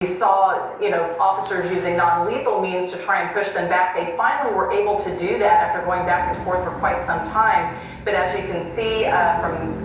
We saw, officers using non-lethal means to try and push them back. They finally were able to do that after going back and forth for quite some time. But as you can see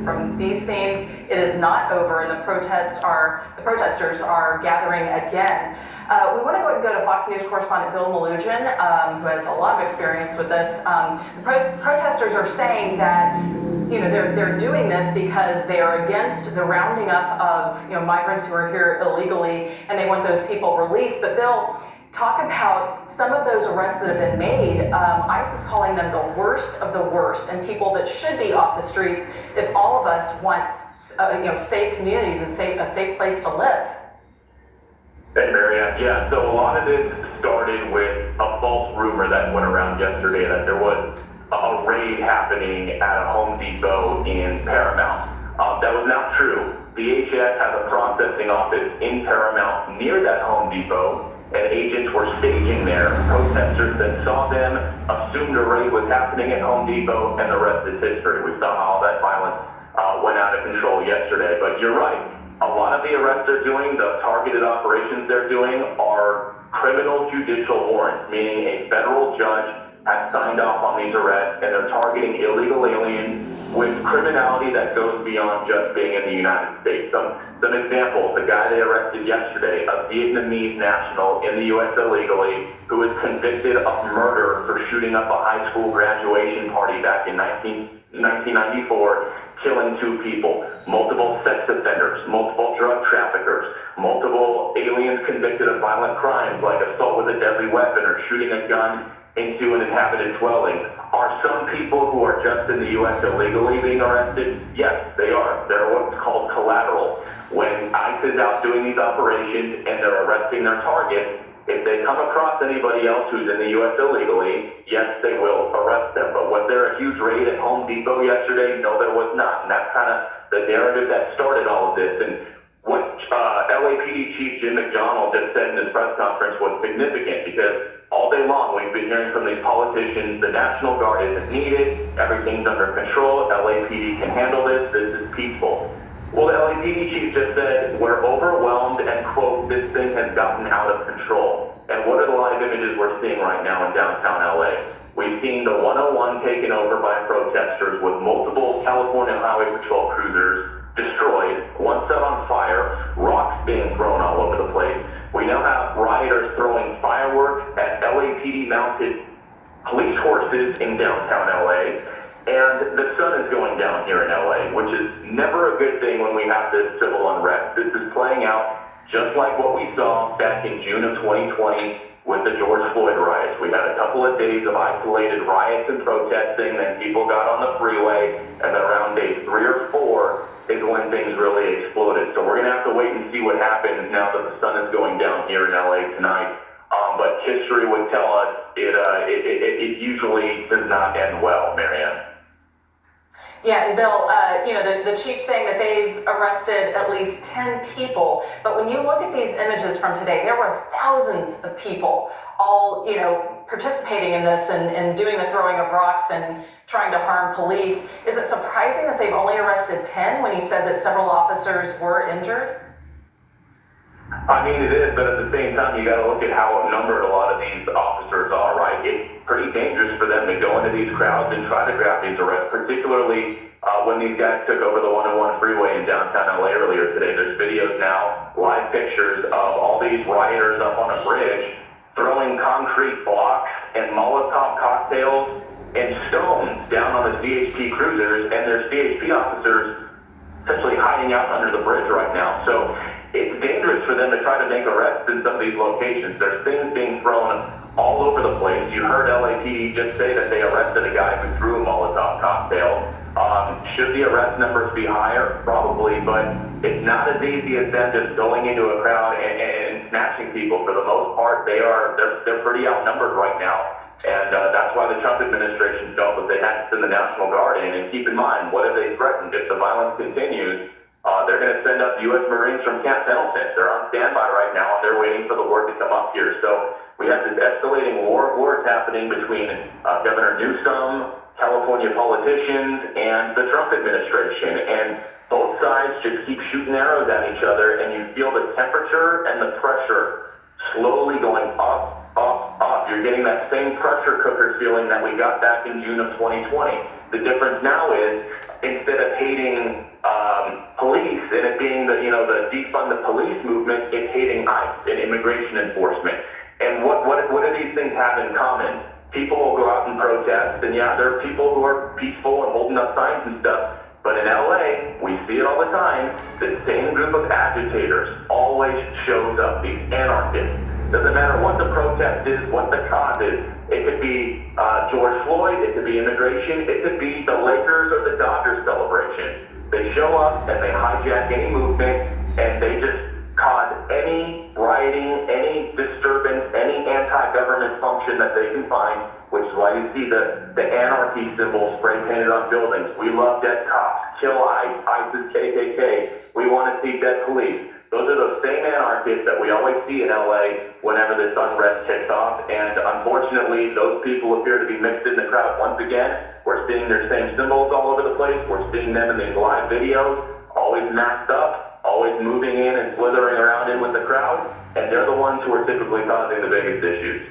from these scenes, it is not over, and the protesters are gathering again. We want to go ahead and go to Fox News correspondent Bill Malugin, who has a lot of experience with this. The protesters are saying that they're doing this because they are against the rounding up of migrants who are here illegally, and they want those people released. But Bill, talk about some of those arrests that have been made. ICE is calling them the worst of the worst, and people that should be off the streets if all of us want safe communities and a safe place to live. Hey, Marianne. Yeah, so a lot of this started with a false rumor that went around yesterday that there was a raid happening at a Home Depot in Paramount. That was not true. DHS has a processing office in Paramount near that Home Depot, and agents were staging there. Protesters then saw them, assumed a raid was happening at Home Depot, and the rest is history. We saw how all that violence went out of control yesterday. But you're right. A lot of the arrests they're doing, the targeted operations they're doing, are criminal judicial warrants, meaning a federal judge has signed off on these arrests, and they're targeting illegal aliens with criminality that goes beyond just being in the United States. Some examples: the guy they arrested yesterday, a Vietnamese national in the U.S. illegally, who was convicted of murder for shooting up a high school graduation party back in 1994, killing 2 people, multiple sex offenders, multiple drug traffickers, multiple aliens convicted of violent crimes like assault with a deadly weapon or shooting a gun into an inhabited dwelling. Are some people who are just in the U.S. illegally being arrested? Yes, they are. They're what's called collateral. When ICE is out doing these operations and they're arresting their targets, if they come across anybody else who's in the U.S. illegally, yes, they will arrest them. But was there a huge raid at Home Depot yesterday? No, there was not. And that's kind of the narrative that started all of this. And what LAPD Chief Jim McDonald just said in his press conference was significant, because all day long we've been hearing from these politicians the National Guard isn't needed, everything's under control, LAPD can handle this is peaceful. Well, the LAPD chief just said we're overwhelmed and, quote, this thing has gotten out of control. And what are the live images we're seeing right now in downtown LA? We've seen the 101 taken over by protesters with multiple California Highway Patrol cruisers destroyed, one set on fire, rocks being thrown all over the place. We now have rioters throwing fireworks at LAPD mounted police horses in downtown LA. And the sun is going down here in LA, which is never a good thing when we have this civil unrest. This is playing out just like what we saw back in June of 2020 with the George Floyd riots. We had a couple of days of isolated riots and protesting, then people got on the freeway, and then around day 3 or 4 is when things really exploded. So we're going to have to wait and see what happens now that the sun is going down here in LA tonight. But history would tell us it usually does not end well, Marianne. Yeah, and Bill, the chief's saying that they've arrested at least 10 people, but when you look at these images from today, there were thousands of people all, participating in this and doing the throwing of rocks and trying to harm police. Is it surprising that they've only arrested 10 when he said that several officers were injured? I mean, it is, but at the same time, you got to look at how outnumbered a lot of these officers are, right? It's pretty dangerous for them to go into these crowds and try to grab these arrests, particularly when these guys took over the 101 freeway in downtown LA earlier today. There's videos now, live pictures of all these rioters up on a bridge throwing concrete blocks and Molotov cocktails and stones down on the CHP cruisers, and there's CHP officers essentially hiding out under the bridge right now. So it's dangerous for them to try to make arrests in some of these locations. There's things being thrown all over the place. You heard LAPD just say that they arrested a guy who threw a Molotov cocktail. Should the arrest numbers be higher? Probably, but it's not as easy as them just going into a crowd and snatching people. For the most part, they're pretty outnumbered right now. And that's why the Trump administration felt that they had to send the National Guard in. And keep in mind, what have they threatened? If the violence continues, they're going to send up U.S. Marines from Camp Pendleton. They're on standby right now, and they're waiting for the word to come up here. So we have this escalating war of words happening between Governor Newsom, California politicians and the Trump administration. And both sides just keep shooting arrows at each other, and you feel the temperature and the pressure slowly going up, up, up. You're getting that same pressure cooker feeling that we got back in June of 2020. The difference now is, instead of hating police and it being the defund the police movement, it's hating ICE and immigration enforcement. And what do these things have in common? People will go out and protest, and yeah, there are people who are peaceful and holding up signs and stuff. But in LA, we see it all the time. The same group of agitators always shows up, these anarchists. Doesn't matter what the protest is, what the cause is. It could be George Floyd, it could be immigration, it could be the Lakers or the Dodgers celebration. They show up and they hijack any movement, and they just cause any rioting, any disturbance, any anti-government function that they can find, which is why you see the anarchy symbol spray painted on buildings. We love dead cops, kill ICE, ISIS, KKK. We want to see dead police. Those are those same anarchists that we always see in LA whenever this unrest kicks off, and unfortunately, those people appear to be mixed in the crowd once again. We're seeing their same symbols all over the place. We're seeing them in these live videos, always masked up, always moving in and slithering around in with the crowd, and they're the ones who are typically causing the biggest issues.